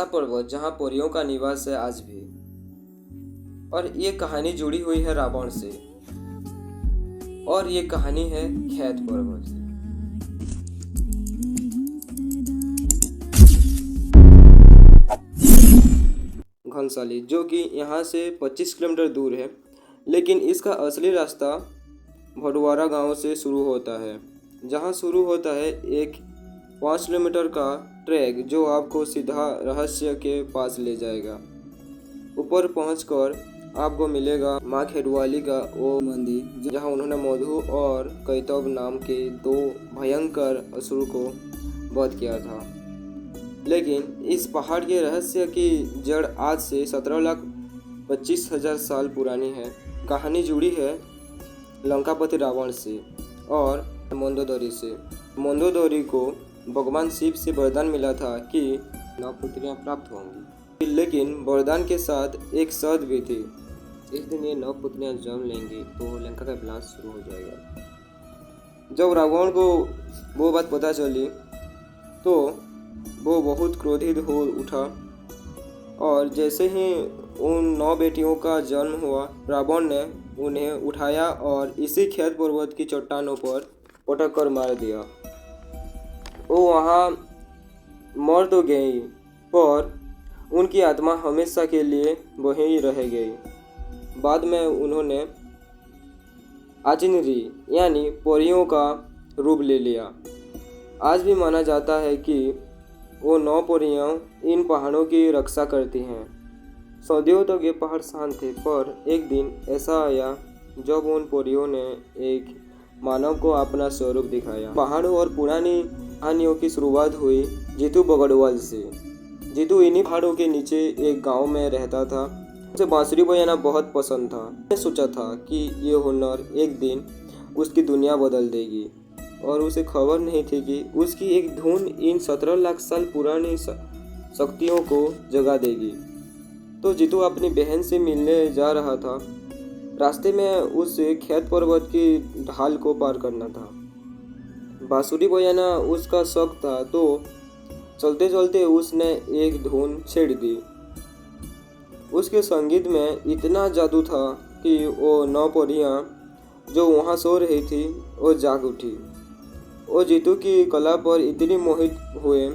ऐसा पर्वत जहाँ परियों का निवास है आज भी। और ये कहानी जुड़ी हुई है रावण से, और ये कहानी है खेत पर्वत से। घनसाली, जो कि यहाँ से 25 किलोमीटर दूर है, लेकिन इसका असली रास्ता भटवारा गांव से शुरू होता है, जहाँ शुरू होता है एक 5 किलोमीटर का ट्रैक जो आपको सीधा रहस्य के पास ले जाएगा। ऊपर पहुंचकर आपको मिलेगा माँ खेडवाली का वो मंदिर, जहाँ उन्होंने मधु और कैतव नाम के 2 भयंकर असुर को वध किया था। लेकिन इस पहाड़ के रहस्य की जड़ आज से 17,25,000 साल पुरानी है। कहानी जुड़ी है लंकापति रावण से और मंदोदरी से। मंदोदरी को भगवान शिव से वरदान मिला था कि 9 पुत्रियां प्राप्त होंगी, लेकिन वरदान के साथ एक शर्त भी थी। इस दिन ये 9 पुत्रियां जन्म लेंगी तो लंका का विनाश शुरू हो जाएगा। जब रावण को वो बात पता चली तो वो बहुत क्रोधित हो उठा, और जैसे ही उन 9 बेटियों का जन्म हुआ, रावण ने उन्हें उठाया और इसी खेत पर्वत की चट्टानों पर पटक कर मार दिया। वो वहाँ मर तो गई, पर उनकी आत्मा हमेशा के लिए वहीं रह गई। बाद में उन्होंने आचिन्हरी यानी परियों का रूप ले लिया। आज भी माना जाता है कि वो 9 परियां इन पहाड़ों की रक्षा करती हैं। सदियों तक ये पहाड़ शांत थे, पर एक दिन ऐसा आया जब उन परियों ने एक मानव को अपना स्वरूप दिखाया। पहाड़ों और पुरानी कहानियों की शुरुआत हुई जीतू बगड़वाल से। जीतू इन्हीं पहाड़ों के नीचे एक गांव में रहता था। उसे बांसुरी बजाना बहुत पसंद था। उसने सोचा था कि ये हुनर एक दिन उसकी दुनिया बदल देगी, और उसे खबर नहीं थी कि उसकी एक धुन इन 17 लाख साल पुरानी शक्तियों को जगा देगी। तो जीतू अपनी बहन से मिलने जा रहा था। रास्ते में उसे खेत पर्वत की ढाल को पार करना था। बांसुरी बजाना उसका शौक था, तो चलते चलते उसने एक धुन छेड़ दी। उसके संगीत में इतना जादू था कि वो 9 परियां जो वहाँ सो रही थी वो जाग उठी। वो जीतू की कला पर इतनी मोहित हुए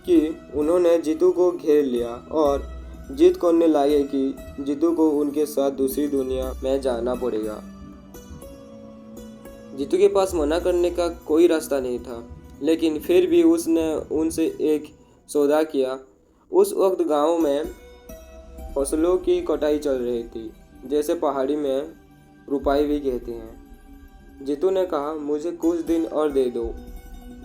कि उन्होंने जीतू को घेर लिया और जिद करने लगे कि जीतू को उनके साथ दूसरी दुनिया में जाना पड़ेगा। जीतू के पास मना करने का कोई रास्ता नहीं था, लेकिन फिर भी उसने उनसे एक सौदा किया। उस वक्त गांव में फसलों की कटाई चल रही थी, जैसे पहाड़ी में रुपाई भी कहते हैं। जीतू ने कहा, मुझे कुछ दिन और दे दो,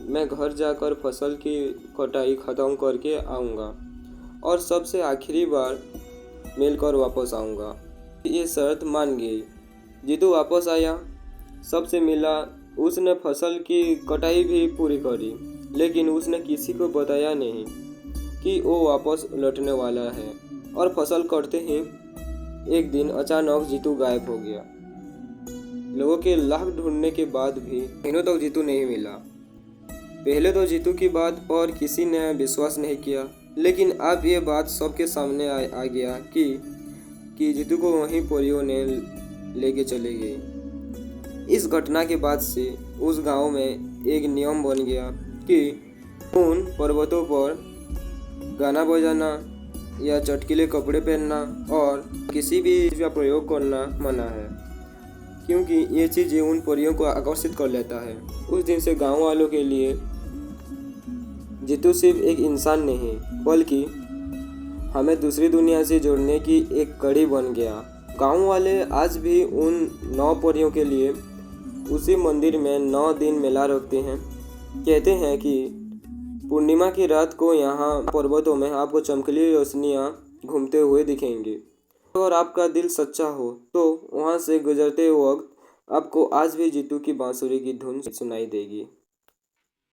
मैं घर जाकर फसल की कटाई ख़त्म करके आऊँगा और सबसे आखिरी बार मिलकर वापस आऊँगा। ये शर्त मान गई। जीतू वापस आया, सबसे मिला, उसने फसल की कटाई भी पूरी करी, लेकिन उसने किसी को बताया नहीं कि वो वापस लौटने वाला है। और फसल कटते ही एक दिन अचानक जीतू गायब हो गया। लोगों के लाख ढूंढने के बाद भी महीनों तक जीतू नहीं मिला। पहले तो जीतू की बात पर किसी ने विश्वास नहीं किया, लेकिन अब ये बात सबके सामने आ गया कि जीतू को वहीं परियों ने लेके चले गई। इस घटना के बाद से उस गांव में एक नियम बन गया कि उन पर्वतों पर गाना बजाना या चटकीले कपड़े पहनना और किसी भी चीज़ का प्रयोग करना मना है, क्योंकि ये चीज़ें उन परियों को आकर्षित कर लेता है। उस दिन से गांव वालों के लिए जीतू सिर्फ एक इंसान नहीं, बल्कि हमें दूसरी दुनिया से जोड़ने की एक कड़ी बन गया। गांव वाले आज भी उन 9 परियों के लिए उसी मंदिर में 9 दिन मेला रखते हैं। कहते हैं कि पूर्णिमा की रात को यहाँ पर्वतों में आपको चमकीली रोशनियाँ घूमते हुए दिखेंगी। अगर आपका दिल सच्चा हो तो वहाँ से गुजरते वक्त आपको आज भी जीतू की बांसुरी की धुन सुनाई देगी।